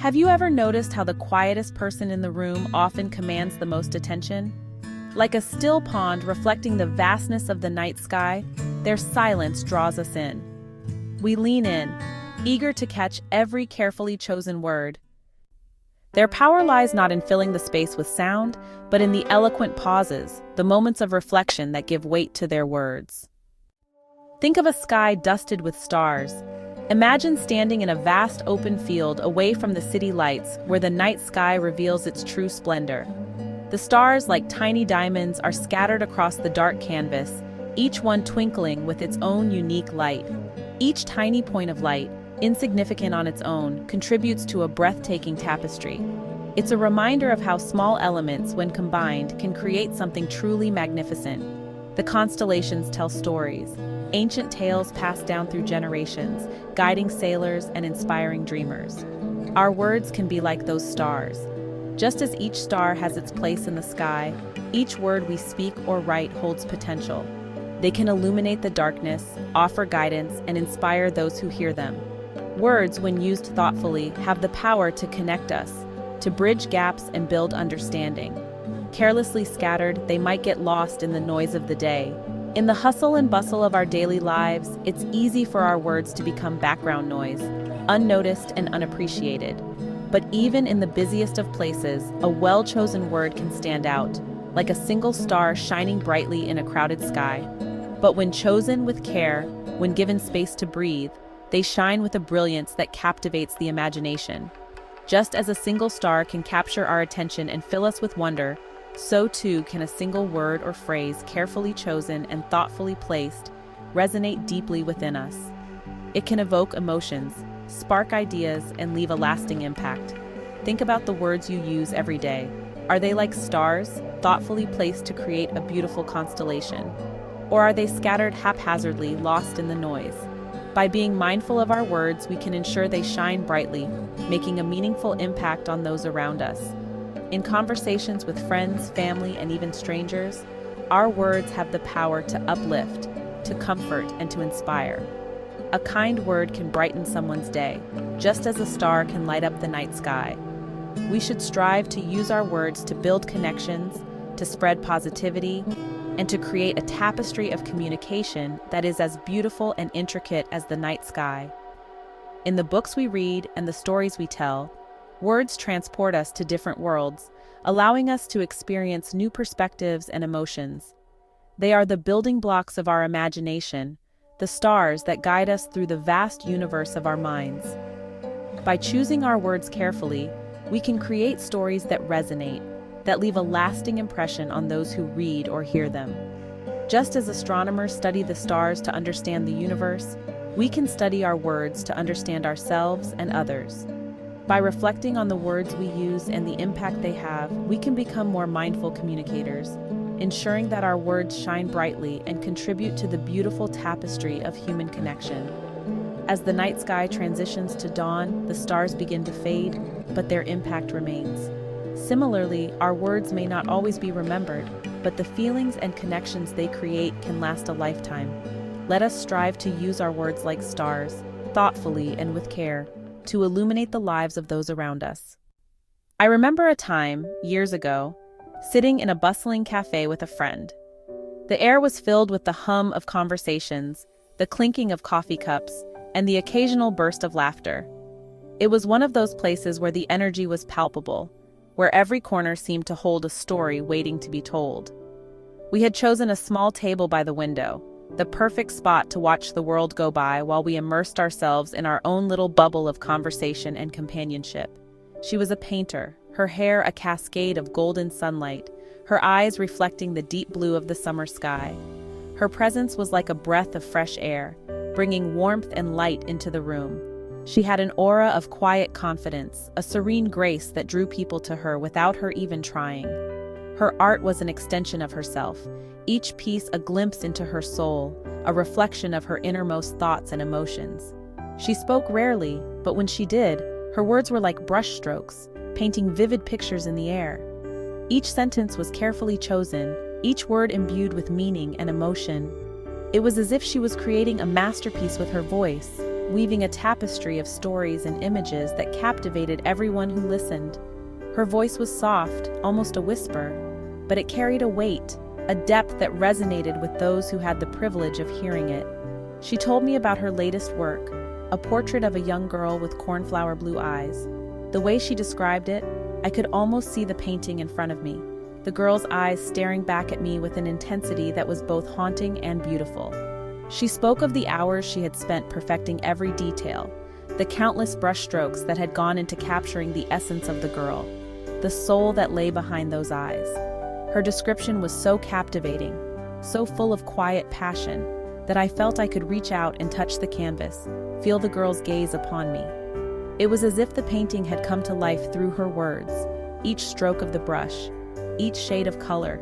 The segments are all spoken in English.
Have you ever noticed how the quietest person in the room often commands the most attention? Like a still pond reflecting the vastness of the night sky, their silence draws us in. We lean in, eager to catch every carefully chosen word. Their power lies not in filling the space with sound, but in the eloquent pauses, the moments of reflection that give weight to their words. Think of a sky dusted with stars. Imagine standing in a vast open field away from the city lights where the night sky reveals its true splendor. The stars, like tiny diamonds, are scattered across the dark canvas, each one twinkling with its own unique light. Each tiny point of light, insignificant on its own, contributes to a breathtaking tapestry. It's a reminder of how small elements, when combined, can create something truly magnificent. The constellations tell stories, ancient tales passed down through generations, guiding sailors and inspiring dreamers. Our words can be like those stars. Just as each star has its place in the sky, each word we speak or write holds potential. They can illuminate the darkness, offer guidance, and inspire those who hear them. Words, when used thoughtfully, have the power to connect us, to bridge gaps and build understanding. Carelessly scattered, they might get lost in the noise of the day. In the hustle and bustle of our daily lives, it's easy for our words to become background noise, unnoticed and unappreciated. But even in the busiest of places, a well-chosen word can stand out, like a single star shining brightly in a crowded sky. But when chosen with care, when given space to breathe, they shine with a brilliance that captivates the imagination. Just as a single star can capture our attention and fill us with wonder, so too can a single word or phrase carefully chosen and thoughtfully placed resonate deeply within us. It can evoke emotions, spark ideas, and leave a lasting impact. Think about the words you use every day. Are they like stars, thoughtfully placed to create a beautiful constellation? Or are they scattered haphazardly, lost in the noise? By being mindful of our words, we can ensure they shine brightly, making a meaningful impact on those around us. In conversations with friends, family, and even strangers, our words have the power to uplift, to comfort, and to inspire. A kind word can brighten someone's day, just as a star can light up the night sky. We should strive to use our words to build connections, to spread positivity, and to create a tapestry of communication that is as beautiful and intricate as the night sky. In the books we read and the stories we tell, words transport us to different worlds, allowing us to experience new perspectives and emotions. They are the building blocks of our imagination, the stars that guide us through the vast universe of our minds. By choosing our words carefully, we can create stories that resonate, that leave a lasting impression on those who read or hear them. Just as astronomers study the stars to understand the universe, we can study our words to understand ourselves and others. By reflecting on the words we use and the impact they have, we can become more mindful communicators, ensuring that our words shine brightly and contribute to the beautiful tapestry of human connection. As the night sky transitions to dawn, the stars begin to fade, but their impact remains. Similarly, our words may not always be remembered, but the feelings and connections they create can last a lifetime. Let us strive to use our words like stars, thoughtfully and with care, to illuminate the lives of those around us. I remember a time, years ago, sitting in a bustling cafe with a friend. The air was filled with the hum of conversations, the clinking of coffee cups, and the occasional burst of laughter. It was one of those places where the energy was palpable, where every corner seemed to hold a story waiting to be told. We had chosen a small table by the window, the perfect spot to watch the world go by while we immersed ourselves in our own little bubble of conversation and companionship. She was a painter, her hair a cascade of golden sunlight, her eyes reflecting the deep blue of the summer sky. Her presence was like a breath of fresh air, bringing warmth and light into the room. She had an aura of quiet confidence, a serene grace that drew people to her without her even trying. Her art was an extension of herself, each piece a glimpse into her soul, a reflection of her innermost thoughts and emotions. She spoke rarely, but when she did, her words were like brushstrokes, painting vivid pictures in the air. Each sentence was carefully chosen, each word imbued with meaning and emotion. It was as if she was creating a masterpiece with her voice, weaving a tapestry of stories and images that captivated everyone who listened. Her voice was soft, almost a whisper, but it carried a weight, a depth that resonated with those who had the privilege of hearing it. She told me about her latest work, a portrait of a young girl with cornflower blue eyes. The way she described it, I could almost see the painting in front of me, the girl's eyes staring back at me with an intensity that was both haunting and beautiful. She spoke of the hours she had spent perfecting every detail, the countless brushstrokes that had gone into capturing the essence of the girl, the soul that lay behind those eyes. Her description was so captivating, so full of quiet passion, that I felt I could reach out and touch the canvas, feel the girl's gaze upon me. It was as if the painting had come to life through her words, each stroke of the brush, each shade of color,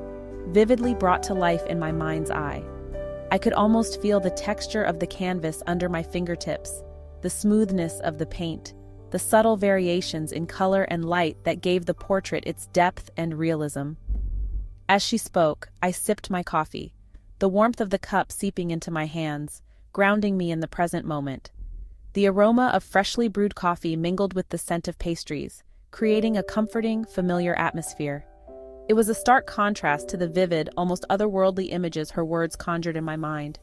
vividly brought to life in my mind's eye. I could almost feel the texture of the canvas under my fingertips, the smoothness of the paint, the subtle variations in color and light that gave the portrait its depth and realism. As she spoke, I sipped my coffee, the warmth of the cup seeping into my hands, grounding me in the present moment. The aroma of freshly brewed coffee mingled with the scent of pastries, creating a comforting, familiar atmosphere. It was a stark contrast to the vivid, almost otherworldly images her words conjured in my mind.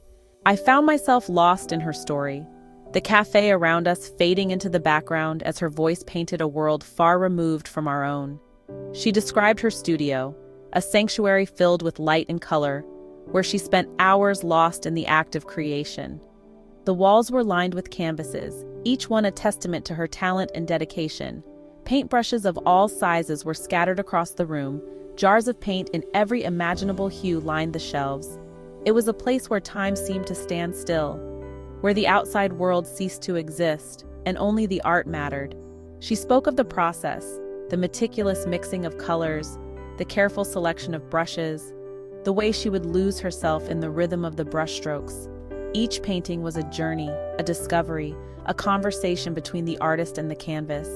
I found myself lost in her story, the cafe around us fading into the background as her voice painted a world far removed from our own. She described her studio, a sanctuary filled with light and color, where she spent hours lost in the act of creation. The walls were lined with canvases, each one a testament to her talent and dedication. Paintbrushes of all sizes were scattered across the room, jars of paint in every imaginable hue lined the shelves. It was a place where time seemed to stand still, where the outside world ceased to exist, and only the art mattered. She spoke of the process, the meticulous mixing of colors, the careful selection of brushes, the way she would lose herself in the rhythm of the brushstrokes. Each painting was a journey, a discovery, a conversation between the artist and the canvas.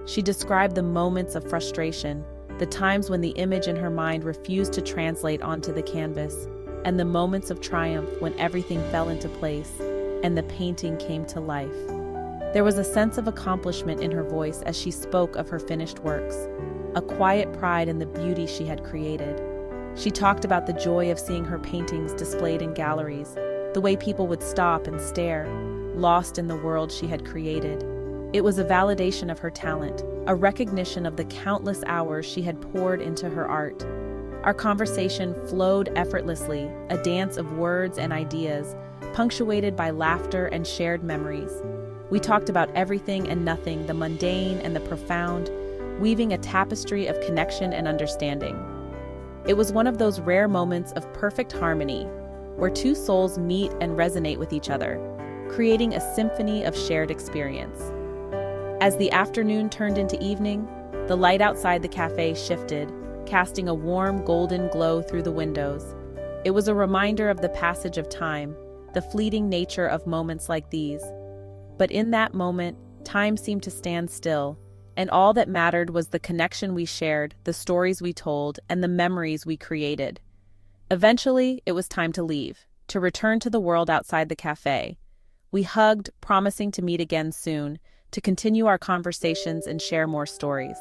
She described the moments of frustration, the times when the image in her mind refused to translate onto the canvas, and the moments of triumph when everything fell into place and the painting came to life. There was a sense of accomplishment in her voice as she spoke of her finished works, a quiet pride in the beauty she had created. She talked about the joy of seeing her paintings displayed in galleries, the way people would stop and stare, lost in the world she had created. It was a validation of her talent, a recognition of the countless hours she had poured into her art. Our conversation flowed effortlessly, a dance of words and ideas, punctuated by laughter and shared memories. We talked about everything and nothing, the mundane and the profound, weaving a tapestry of connection and understanding. It was one of those rare moments of perfect harmony, where two souls meet and resonate with each other, creating a symphony of shared experience. As the afternoon turned into evening, the light outside the cafe shifted, casting a warm golden glow through the windows. It was a reminder of the passage of time, the fleeting nature of moments like these. But in that moment, time seemed to stand still, and all that mattered was the connection we shared, the stories we told, and the memories we created. Eventually, it was time to leave, to return to the world outside the cafe. We hugged, promising to meet again soon, to continue our conversations and share more stories.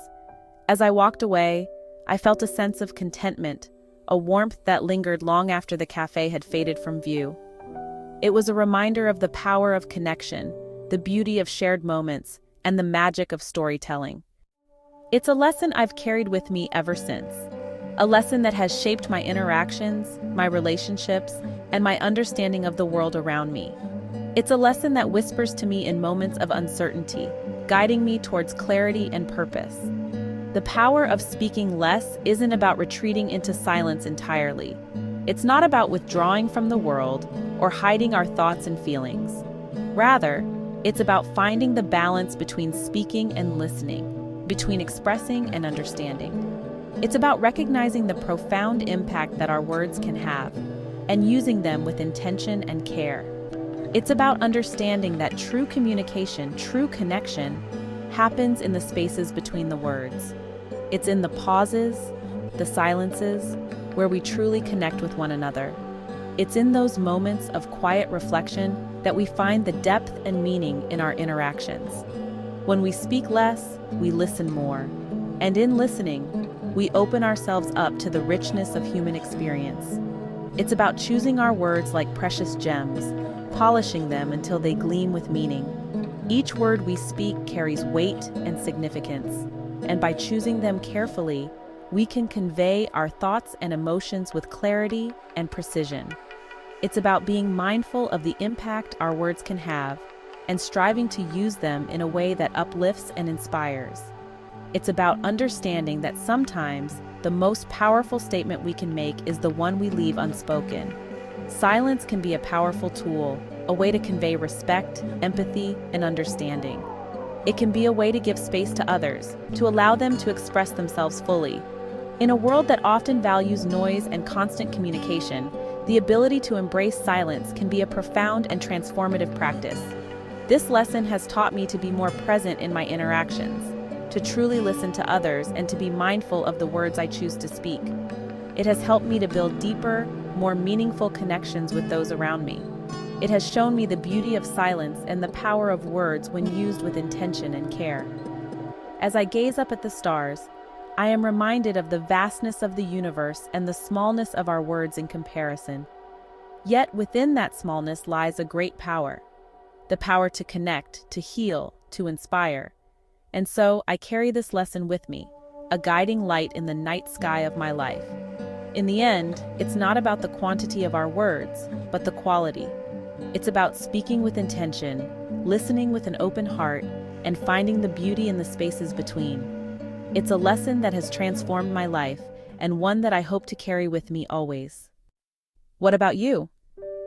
As I walked away, I felt a sense of contentment, a warmth that lingered long after the cafe had faded from view. It was a reminder of the power of connection, the beauty of shared moments, and the magic of storytelling. It's a lesson I've carried with me ever since. A lesson that has shaped my interactions, my relationships, and my understanding of the world around me. It's a lesson that whispers to me in moments of uncertainty, guiding me towards clarity and purpose. The power of speaking less isn't about retreating into silence entirely. It's not about withdrawing from the world or hiding our thoughts and feelings. Rather, it's about finding the balance between speaking and listening, between expressing and understanding. It's about recognizing the profound impact that our words can have and using them with intention and care. It's about understanding that true communication, true connection, happens in the spaces between the words. It's in the pauses, the silences, where we truly connect with one another. It's in those moments of quiet reflection that we find the depth and meaning in our interactions. When we speak less, we listen more. And in listening, we open ourselves up to the richness of human experience. It's about choosing our words like precious gems, polishing them until they gleam with meaning. Each word we speak carries weight and significance, and by choosing them carefully, we can convey our thoughts and emotions with clarity and precision. It's about being mindful of the impact our words can have and striving to use them in a way that uplifts and inspires. It's about understanding that sometimes the most powerful statement we can make is the one we leave unspoken. Silence can be a powerful tool, a way to convey respect, empathy, and understanding. It can be a way to give space to others, to allow them to express themselves fully. In a world that often values noise and constant communication, the ability to embrace silence can be a profound and transformative practice. This lesson has taught me to be more present in my interactions, to truly listen to others, and to be mindful of the words I choose to speak. It has helped me to build deeper, more meaningful connections with those around me. It has shown me the beauty of silence and the power of words when used with intention and care. As I gaze up at the stars, I am reminded of the vastness of the universe and the smallness of our words in comparison. Yet within that smallness lies a great power, the power to connect, to heal, to inspire. And so I carry this lesson with me, a guiding light in the night sky of my life. In the end, it's not about the quantity of our words, but the quality. It's about speaking with intention, listening with an open heart, and finding the beauty in the spaces between. It's a lesson that has transformed my life, and one that I hope to carry with me always. What about you?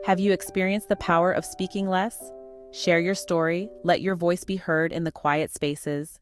Have you experienced the power of speaking less? Share your story, let your voice be heard in the quiet spaces,